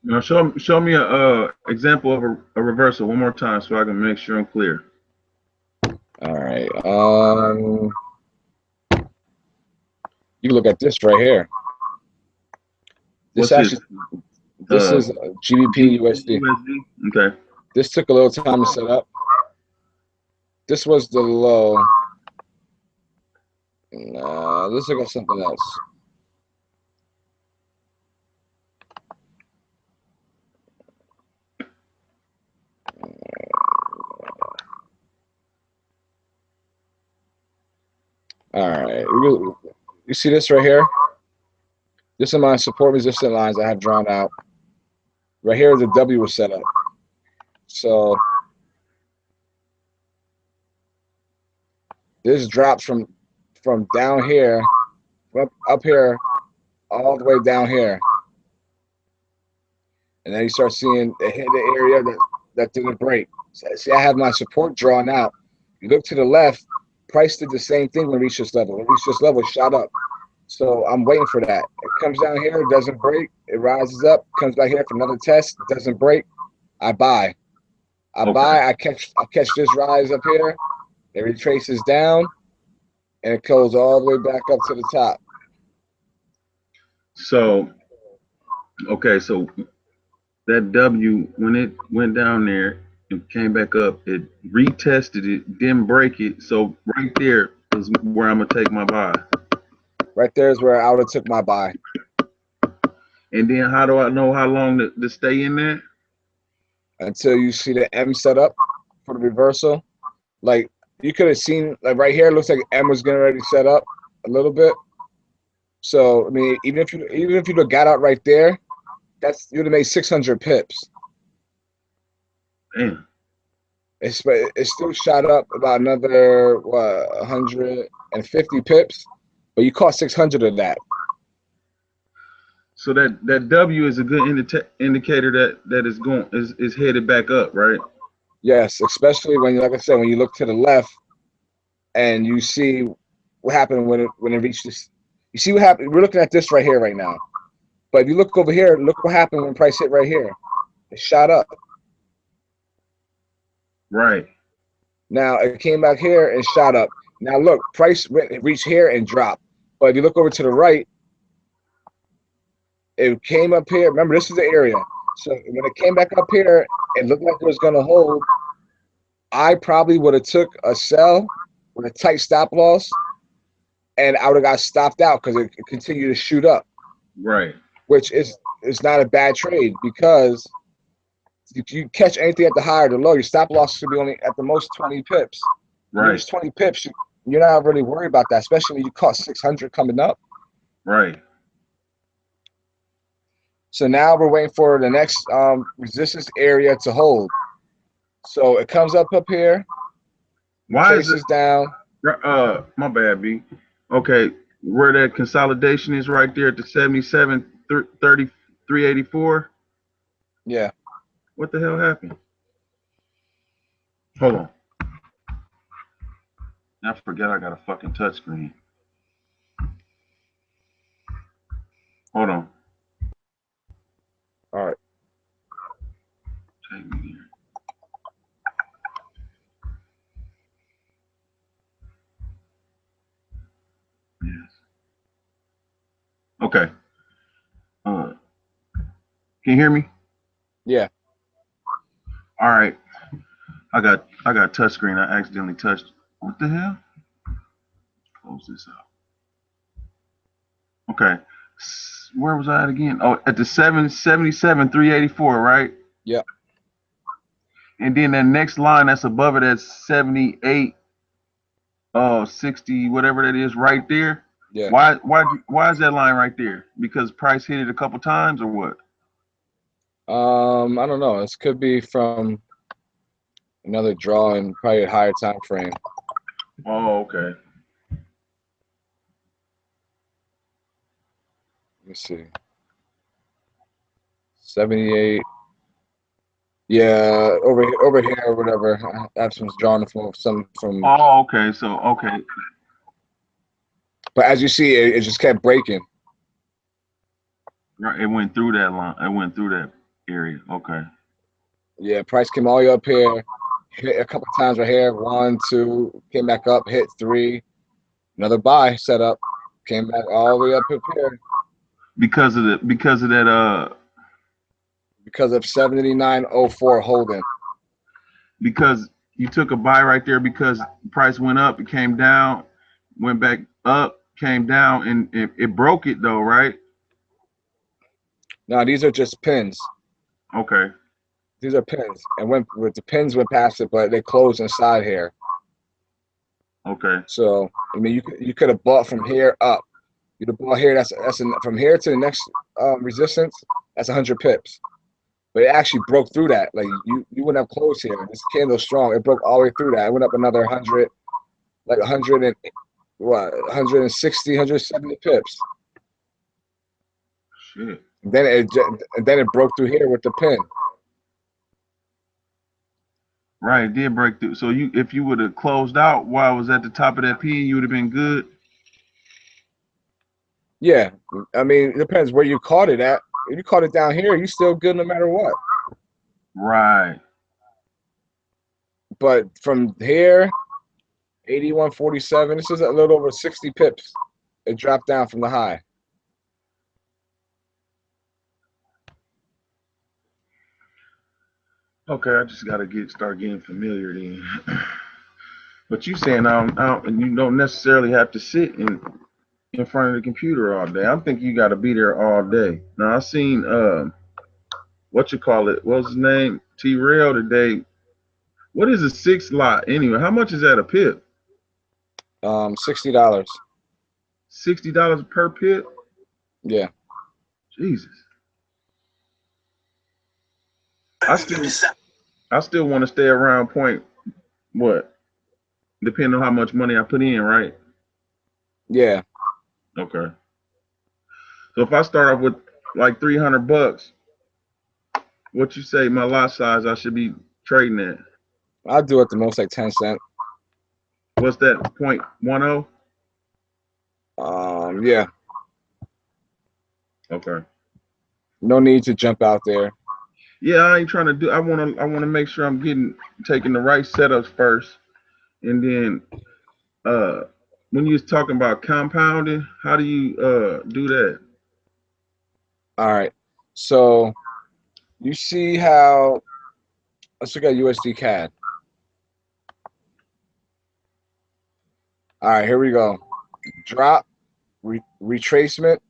Now show me a example of a reversal one more time so I can make sure I'm clear. All right. You look at this right here. This is GBP USD. Okay. This took a little time to set up. This was the low. Nah, let's look at something else. All right. You see this right here? This is my support resistance lines I have drawn out. Right here, the W was set up. So this drops from down here, up here, all the way down here. And then you start seeing it hit the area that didn't break. So, see, I have my support drawn out. You look to the left, price did the same thing when it reached this level. When it reached this level, it shot up. So I'm waiting for that. It comes down here, it doesn't break. It rises up, comes back here for another test, it doesn't break. I buy. I catch this rise up here. It retraces down, and it goes all the way back up to the top. So, okay, so that W, when it went down there and came back up, it retested it, didn't break it. So right there is where I'm gonna take my buy. Right there is where I would have took my buy. And then how do I know how long to stay in there? Until you see the M set up for the reversal. Like you could have seen, like right here, it looks like M was getting ready to set up a little bit. So I mean, even if you'd have got out right there, you would have made 600 pips. Damn. It's still shot up about another 150 pips, but you caught 600 of that. So that W is a good indicator that is headed back up, right? Yes, especially when, like I said, when you look to the left and you see what happened when it reached this. You see what happened. We're looking at this right here right now, but if you look over here, look what happened when price hit right here. It shot up. Right. Now it came back here and shot up. Now look, price reached here and dropped. But if you look over to the right, it came up here. Remember, this is the area. So when it came back up here, it looked like it was going to hold. I probably would have took a sell with a tight stop loss, and I would have got stopped out because it continued to shoot up. Right. Which is not a bad trade because if you catch anything at the high or the low, your stop loss should be only at the most 20 pips. Right. There's 20 pips. You're not really worried about that, especially when you caught 600 coming up. Right. So now we're waiting for the next resistance area to hold. So it comes up here. Why is it down? My bad, B. Okay, where that consolidation is right there at the 77.3384. Yeah. What the hell happened? Hold on. I forget I got a fucking touchscreen. Hold on. All right. Take me here. Yes. Okay. Can you hear me? Yeah. All right. I got touchscreen. I accidentally touched. What the hell? Close this out. Okay. Where was I at again? Oh, at the 777, 384, right? Yeah. And then that next line that's above it at 78, 60, whatever that is, right there. Yeah. Why is that line right there? Because price hit it a couple times or what? I don't know. This could be from another draw in probably a higher time frame. Oh, okay. Let me see. 78. Yeah, over here or whatever. I have some drawn from some from. Oh, okay. So okay. But as you see, it just kept breaking. Right. It went through that line. It went through that area. Okay. Yeah, price came all the way up here, hit a couple times right here. 1, 2, came back up, hit 3. Another buy set up, came back all the way up here Because of that because of 79.04 holding. because you took a buy right there because price went up, it came down, went back up, came down, and it broke it though, right? Now these are just pins. Okay. These are pins, and when with the pins went past it, but they closed inside here. Okay. So I mean, you could have bought from here up. You'd have bought here. That's from here to the next resistance. That's 100 pips. But it actually broke through that. Like you wouldn't have closed here. This candle's strong. It broke all the way through that. It went up another 100, like 100 and what, 160, 170 pips. Shit. And then it broke through here with the pin. Right, it did break through. So if you would have closed out while I was at the top of that pin, you would have been good. Yeah, I mean, it depends where you caught it at. If you caught it down here, you still good no matter what. Right. But from here, 81.47. This is a little over 60 pips. It dropped down from the high. Okay, I just gotta start getting familiar then. But you saying and you don't necessarily have to sit in front of the computer all day. I'm thinking you got to be there all day. Now I seen what you call it? What's his name? T Rail today. What is a 6 lot anyway? How much is that a pip? $60. $60 per pip? Yeah. Jesus. I still want to stay around point what? Depending on how much money I put in, right? Yeah. Okay. So if I start off with like $300, what you say my lot size I should be trading at? I'll do it the most like 10 cents. What's that? 0.10? Yeah. Okay. No need to jump out there. Yeah, I ain't trying to do. I wanna make sure I'm taking the right setups first, and then when you was talking about compounding, how do you do that? All right. So you see how, let's look at USD CAD. All right, here we go. Drop, retracement,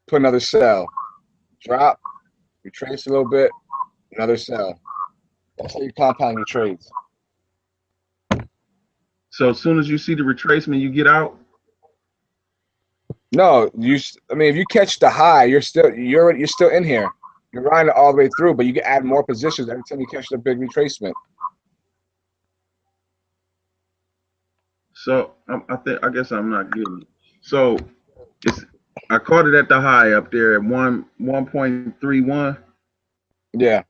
put another sell. Drop, retrace a little bit, another sell. That's how you compound your trades. So as soon as you see the retracement, you get out. No, I mean, if you catch the high, you're still in here. You're riding it all the way through, but you can add more positions every time you catch the big retracement. So I guess I'm not getting it. So I caught it at the high up there at 1.31. Yeah.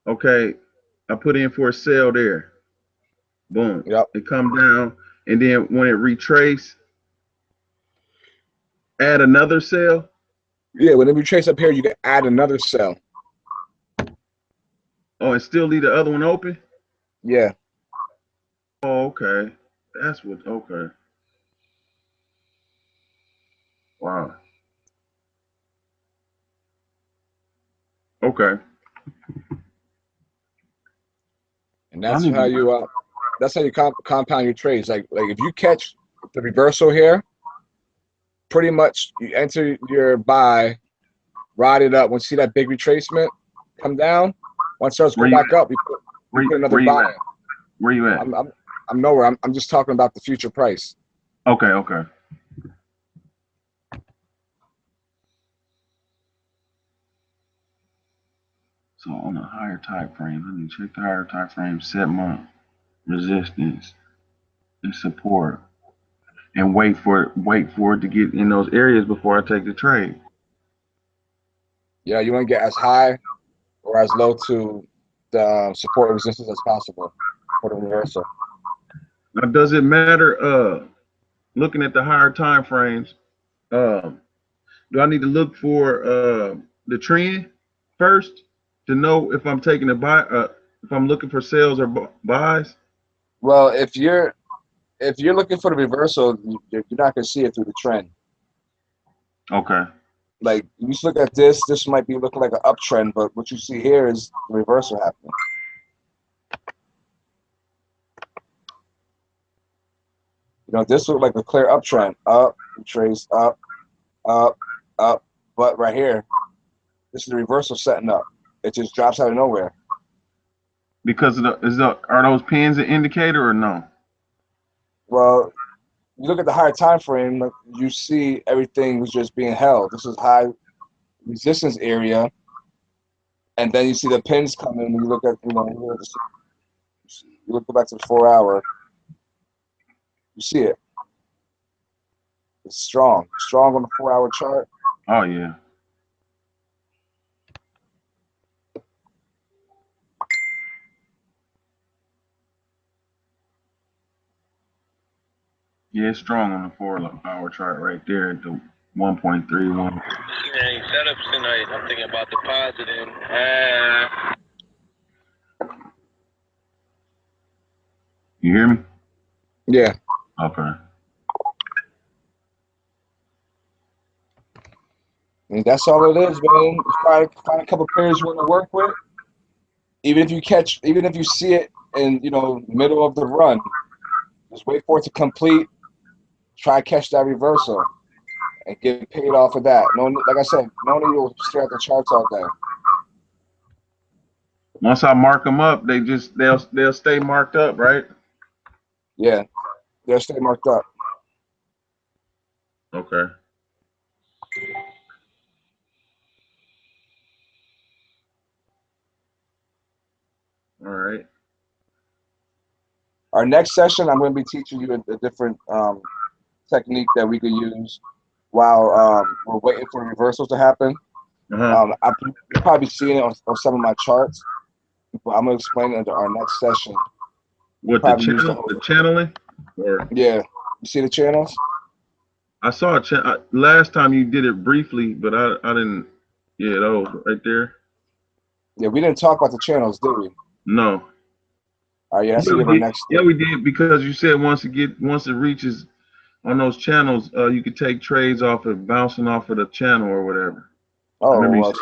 Okay, I put in for a sell there. Boom. Yep. It come down, and then when it retrace, add another sell. Yeah, when it retrace up here, you can add another sell. Oh, and still leave the other one open. Yeah. Oh, okay. That's what. Okay. Wow. Okay. And that's how you compound your trades. Like if you catch the reversal here, pretty much you enter your buy, ride it up. Once you see that big retracement come down, once it starts going back up, we put another buy in. Where you at? I'm nowhere. I'm just talking about the future price. Okay, okay. So on the higher time frame, let me check the higher time frame, set month, resistance, and support, and wait for it to get in those areas before I take the trade. Yeah, you want to get as high or as low to the support and resistance as possible for the reversal. Now, does it matter? Looking at the higher time frames, do I need to look for the trend first to know if I'm taking a buy? If I'm looking for sales or buys? Well, if you're looking for the reversal, you're not going to see it through the trend. Okay. Like you just look at this might be looking like an uptrend, but what you see here is the reversal happening. You know, this looked like a clear uptrend, up, trace, up, up, up, but right here, this is the reversal setting up. It just drops out of nowhere. Because are those pins an indicator or no? Well, you look at the higher time frame, like you see everything was just being held. This is high resistance area, and then you see the pins coming. When you look at, you look back to the 4 hour, you see it. It's strong on the 4 hour chart. Oh yeah. Yeah, it's strong on the 4 hour chart right there at the 1.31. Any setups tonight? I'm thinking about depositing. You hear me? Yeah. Okay. And that's all it is, man. Find a couple pairs you want to work with. Even if you see it in, middle of the run, just wait for it to complete. Try to catch that reversal and get paid off of that. No, like I said, no need to stare at the charts all day. Once I mark them up, they'll stay marked up, right? Yeah, they'll stay marked up. Okay. All right. Our next session, I'm going to be teaching you a different technique that we could use while we're waiting for reversals to happen. Uh-huh. You'll probably seeing it on some of my charts, but I'm going to explain it in our next session. What, the channeling? Or yeah, you see the channels? I saw last time you did it briefly, but I didn't. Yeah, those right there. Yeah, we didn't talk about the channels, did we? No. All right, yeah, that's we did because you said once it reaches on those channels, you could take trades off of bouncing off of the channel or whatever. Oh, well,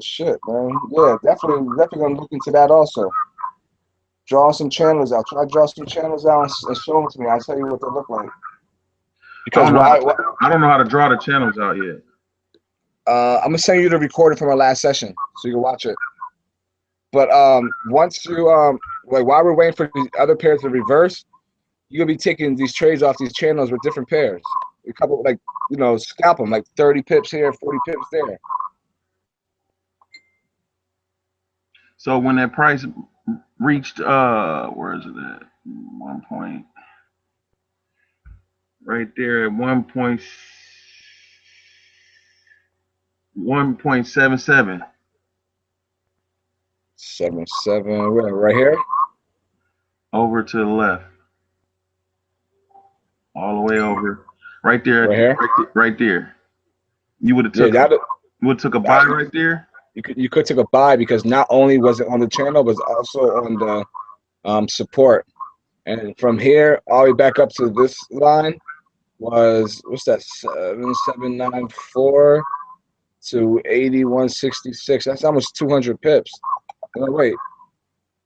shit, man. Yeah, definitely gonna look into that also. Draw some channels out. Try to draw some channels out and show them to me. I'll tell you what they look like. Because I don't know how to draw the channels out yet. I'm gonna send you the recording from our last session so you can watch it. But once you while we're waiting for the other pairs to reverse, you're gonna be taking these trades off these channels with different pairs. A couple, scalp them, like 30 pips here, 40 pips there. So when that price reached where is it at? 1 point right there at 1.77. 77, right here. Over to the left. All the way over. Right there. Right here? Right there. You would have took a buy right there? You could take a buy because not only was it on the channel, but also on the support. And from here all the way back up to this line was, what's that, 7794 to 8166. That's almost 200 pips. No, wait.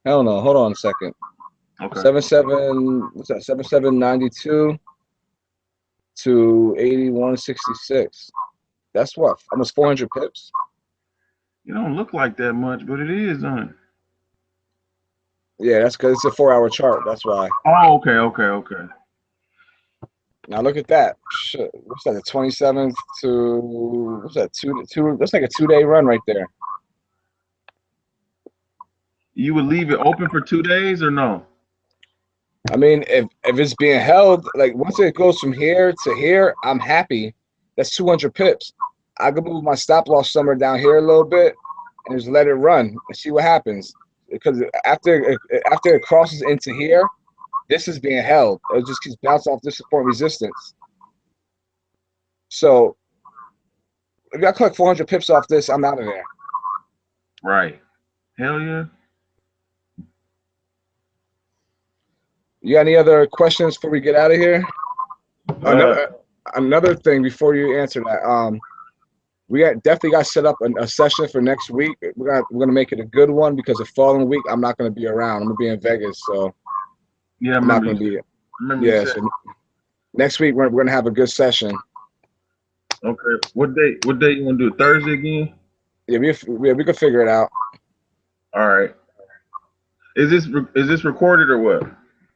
Hell no. Hold on a second. Okay. 77, what's that? 7792 to 81.66. That's what, almost 400 pips. It don't look like that much, but it is on it. Yeah, that's because it's a 4-hour chart. That's why. Oh, okay. Now look at that. Shit, what's that? The 27th to what's that? Two. That's like a 2-day run right there. You would leave it open for 2 days or no? I mean, if it's being held, like once it goes from here to here, I'm happy. That's 200 pips. I could move my stop loss somewhere down here a little bit and just let it run and see what happens. Because after it crosses into here, this is being held. It just keeps bouncing off this support resistance. So if I collect 400 pips off this, I'm out of there. Right. Hell yeah. You got any other questions before we get out of here? Another thing before you answer that, we definitely got set up a session for next week. We're gonna make it a good one because the following week I'm not gonna be around. I'm gonna be in Vegas, so Yeah, I'm not gonna be. Yeah, so next week we're gonna have a good session. Okay. What day you want to do? Thursday again? Yeah, we can figure it out. All right. Is this recorded or what?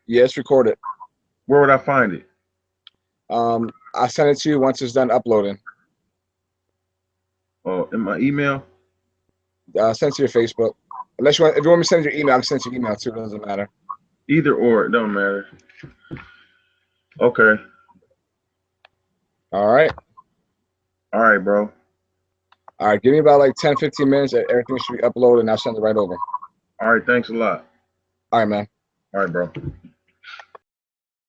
Yeah, it's recorded. Where would I find it? I'll send it to you once it's done uploading. Oh, in my email? Send it to your Facebook. If you want me to send your email, I can send you email too. It doesn't matter. Either or, it don't matter. Okay. All right. All right, bro. All right, give me about like 10, 15 minutes. Everything should be uploaded and I'll send it right over. All right, thanks a lot. All right, man. All right, bro.